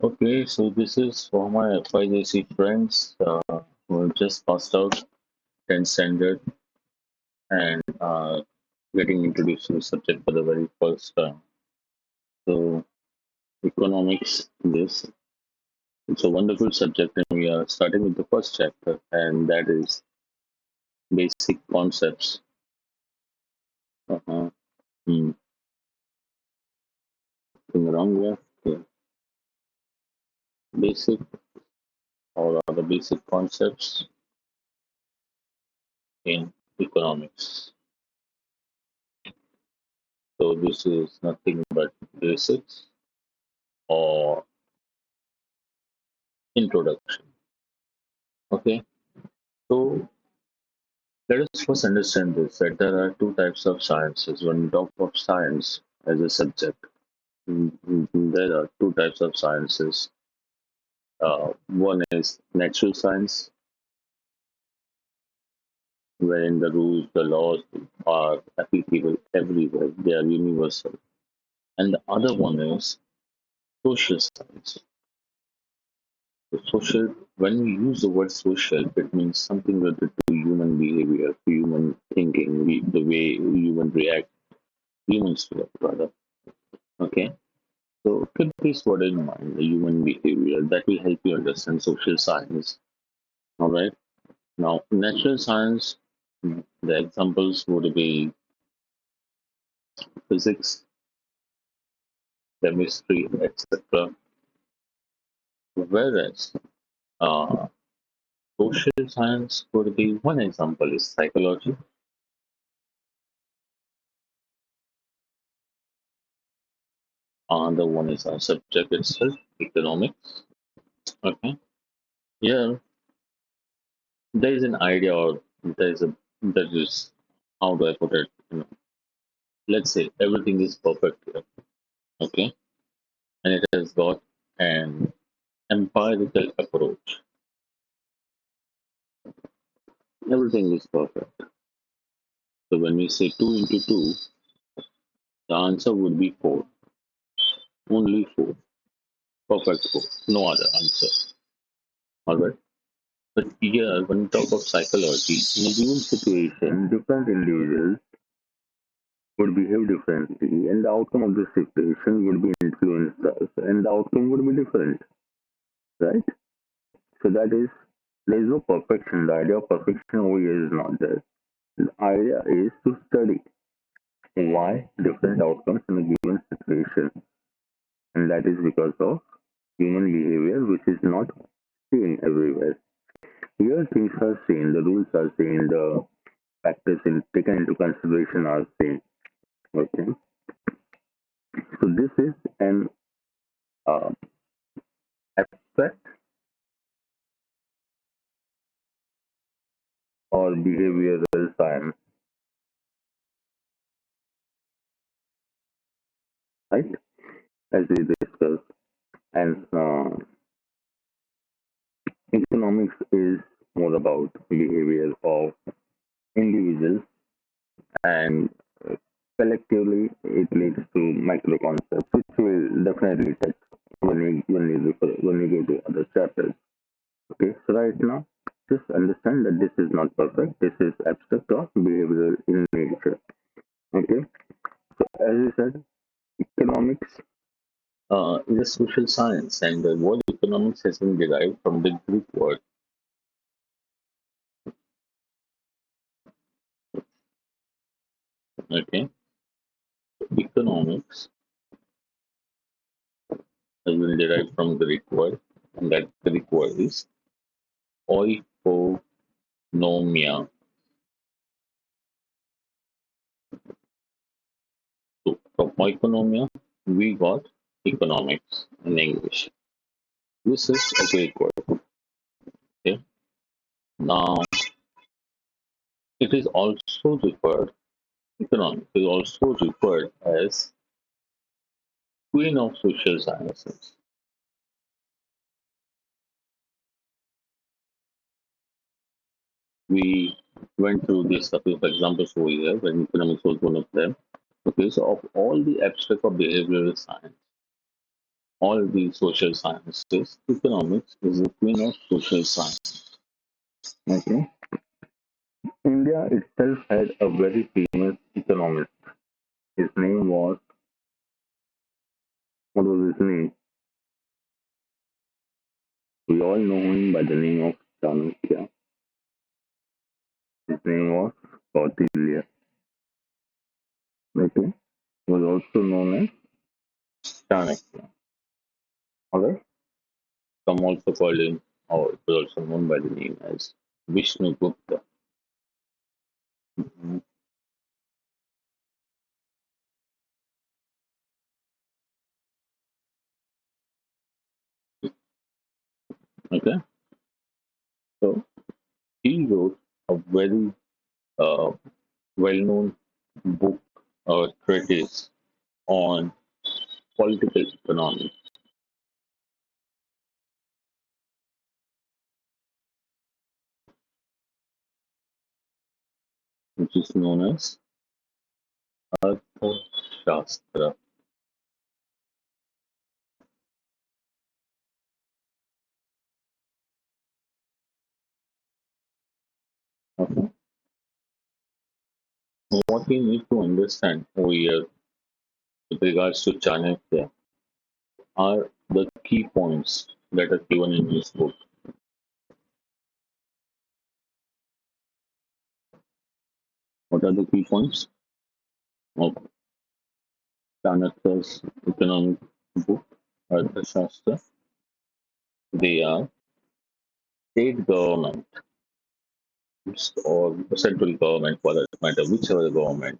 Okay, so this is for my FYJC friends who have just passed out 10th standard and getting introduced to the subject for the very first time. So, economics, this it's a wonderful subject, and we are starting with the first chapter, and that is basic concepts. Uh-huh. Hmm. Thing wrong here. Okay. Basic, all are the basic concepts in economics. So, this is nothing but basics or introduction. Okay, so let us first understand this that there are two types of sciences. When we talk of science as a subject, there are two types of sciences. One is natural science, wherein the rules, the laws are applicable everywhere, they are universal. And the other one is social science. So social, when we use the word social, it means something related to human behavior, to human thinking, the way human react, humans react rather. Okay, so keep this word in mind, the human behavior. That will help you understand social science. All right. Now, natural science, the examples would be physics, chemistry, etc. Whereas uh, social science would be one example is psychology. The one is our subject itself, economics. Okay. Yeah, there is an idea, or there is a there is how do I put it? Let's say everything is perfect here. Okay, and it has got an empirical approach. Everything is perfect. So when we say 2 into 2, the answer would be 4. Only 4. Perfect 4. No other answer. Alright. But here, when we talk of psychology, in a given situation, different individuals would behave differently, and the outcome of the situation would be influenced us, and the outcome would be different, right? So that is, there is no perfection. The idea of perfection over here is not there. The idea is to study why different outcomes in a given situation, and that is because of human behavior, which is not seen everywhere. Here, things are seen, the rules are seen, the factors taken into consideration are seen. Okay, so this is an uh, abstract or behavioral science, right? As we discussed, and economics is more about behavior of individuals, and collectively it leads to micro concepts, which will definitely touch when we go to other chapters. Okay, so right now, just understand that this is not perfect. This is abstract or behavioral in nature. Okay, so as I said, economics is a social science, and the word economics has been derived from the Greek word. Okay, economics has been derived from Greek word, and that Greek word is oikonomia. So from oikonomia, we got economics in English. This is a Greek word. Okay, now it is also referred economics is also referred as queen of social sciences. We went through these couple of examples over here, when economics was one of them. Okay, so of all the abstract or behavioral science, all the social sciences, economics is the queen of social science. Okay. India itself had a very famous economist. His name was, what was his name? We all know him by the name of Chanakya. His name was Kautilya. Okay. He was also known as Chanakya. Alright. Some also called him, or it was also known by the name as Vishnu Gupta. Mhm. Okay. So he wrote a very uh, well-known book or treatise on political economy, which is known as Arthashastra. Okay. What we need to understand over here with regards to Chanakya are the key points that are given in this book. What are the key points of Chanakya's economic book, Arthashastra? They are state government or central government, for that matter, whichever government.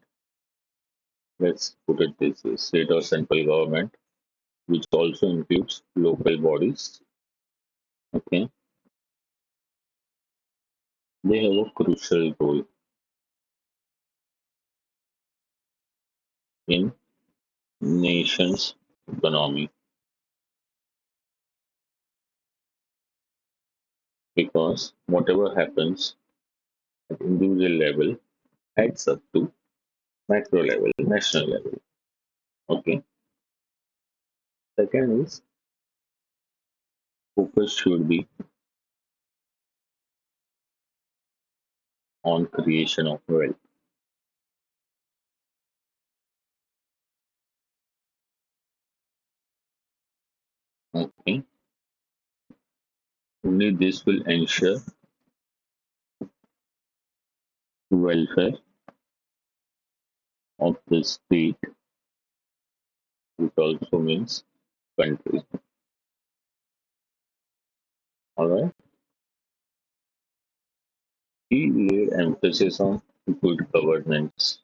Let's put it this way: state or central government, which also includes local bodies. Okay, they have a crucial role in nation's economy because whatever happens at individual level adds up to macro level, national level. Okay. Second is focus should be on creation of wealth. Okay. Only this will ensure welfare of the state, which also means country. All right. He laid emphasis on good governance.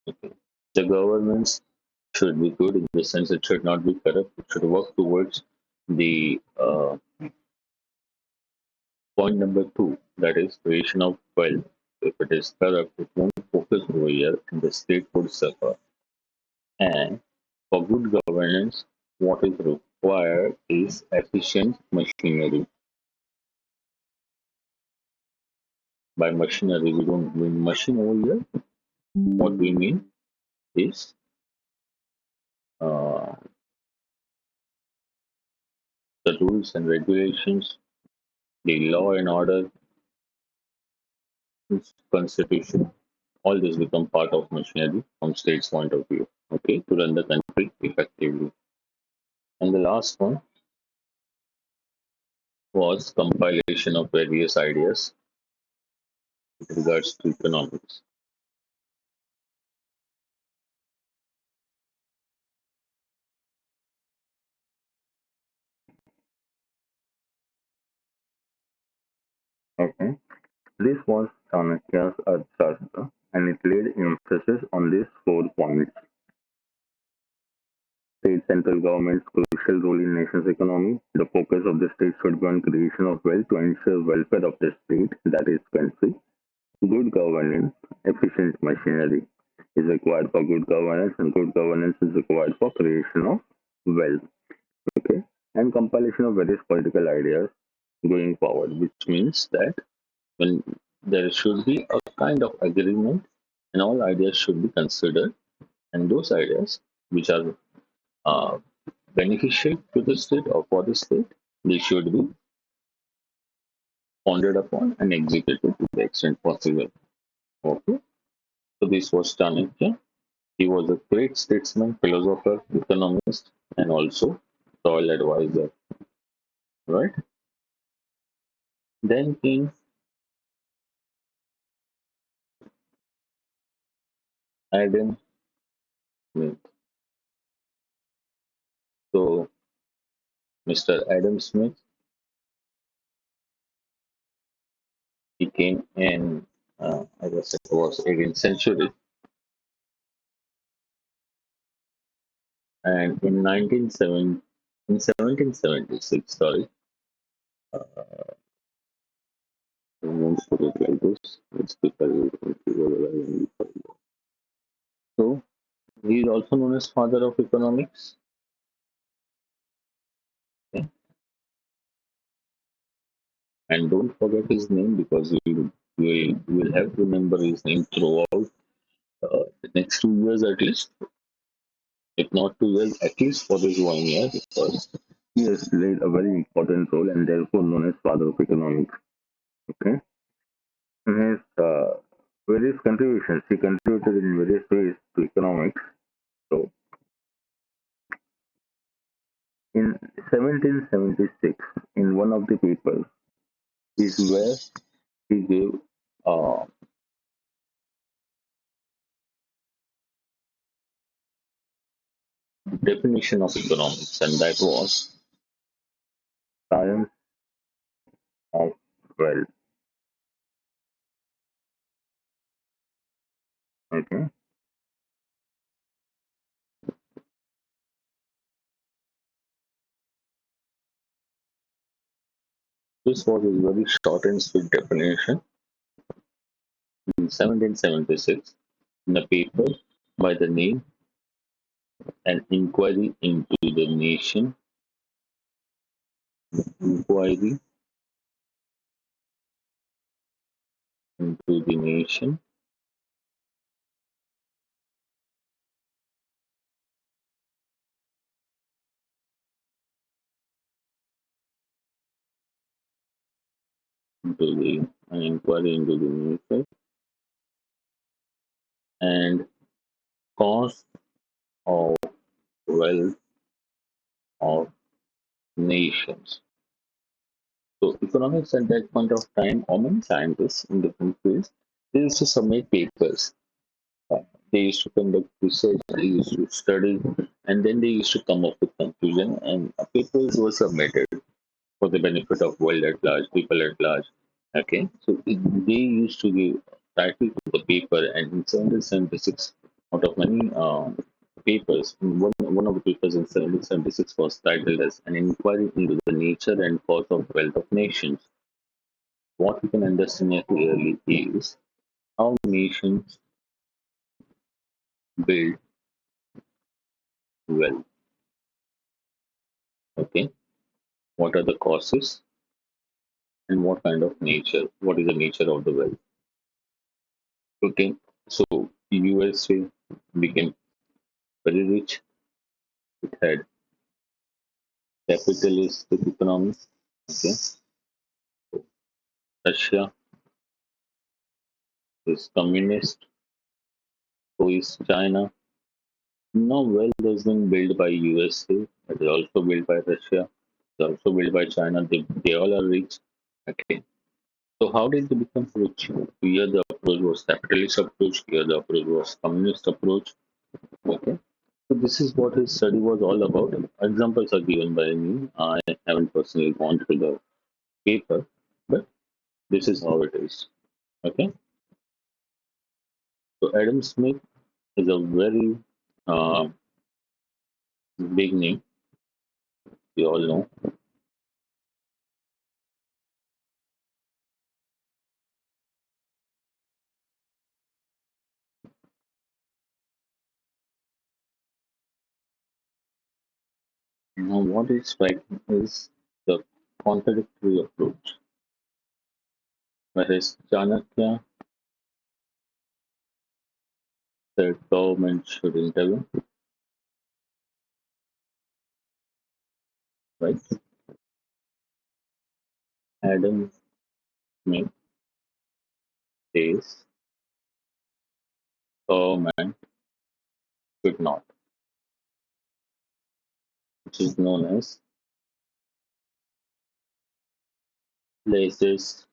Okay. The governance should be good in the sense it should not be corrupt. It should work towards the point number two, that is creation of wealth. If it is corrupt, it won't focus over here and the state would suffer. And for good governance, what is required is efficient machinery. By machinery, we don't mean machine over here. What we mean is uh, the rules and regulations, the law and order, constitution, all this become part of machinery from state's point of view, okay, to run the country effectively. And the last one was compilation of various ideas with regards to economics. Okay. This was Chanakya's Arthashastra, and it laid emphasis on these 4 points. State central government's crucial role in nation's economy. The focus of the state should be on creation of wealth to ensure welfare of the state, that is country. Good governance, efficient machinery is required for good governance, and good governance is required for creation of wealth. Okay, and compilation of various political ideas going forward, which means that when there should be a kind of agreement, and all ideas should be considered, and those ideas which are uh, beneficial to the state or for the state, they should be pondered upon and executed to the extent possible. Okay, so this was Chanakya. He was a great statesman, philosopher, economist, and also royal advisor. Right? Then came Adam Smith. So Mr. Adam Smith, he came in, I guess it was 18th century, and in 1776, sorry, I won't put it like this. Let's keep it. So he is also known as father of economics. Okay? And don't forget his name because you will have to remember his name throughout the next 2 years at least, if not 2 years, at least for this 1 year, because he has played a very important role and therefore known as father of economics. Okay, and his various contributions, he contributed in various ways to economics. So in 1776, in one of the papers, is where he gave a definition of economics, and that was science of wealth. Okay, this was a very short and sweet definition in 1776 in a paper by the name An Inquiry into the Nation, Inquiry into the Nation, into the an inquiry into the nation and cause of wealth of nations. So economics at that point of time, or many scientists in different fields, they used to submit papers. Uh, they used to conduct research, they used to study, and then they used to come up with conclusion, and papers were submitted for the benefit of world at large, people at large. Okay, so they used to give title to the paper, and in 1776, out of many papers, one of the papers in 1776 was titled as An Inquiry into the Nature and Cause of Wealth of Nations. What we can understand here clearly is how nations build wealth. Okay, what are the causes and what kind of nature? What is the nature of the wealth? Okay, so USA became very rich. It had capitalistic economy. Okay, Russia is communist. So is China. Now wealth has been built by USA. It is also built by Russia. It's also built by China. They all are rich. Okay. So how did they become rich? Here the approach was capitalist approach. Here the approach was communist approach. Okay. So this is what his study was all about. Examples are given by me. I haven't personally gone through the paper, but this is how it is. Okay. So Adam Smith is a very uh, big name. We all know. Now, what is striking is the contradictory approach. Whereas Chanakya said government should intervene, right? Adam Smith says a man should not, which is known as laissez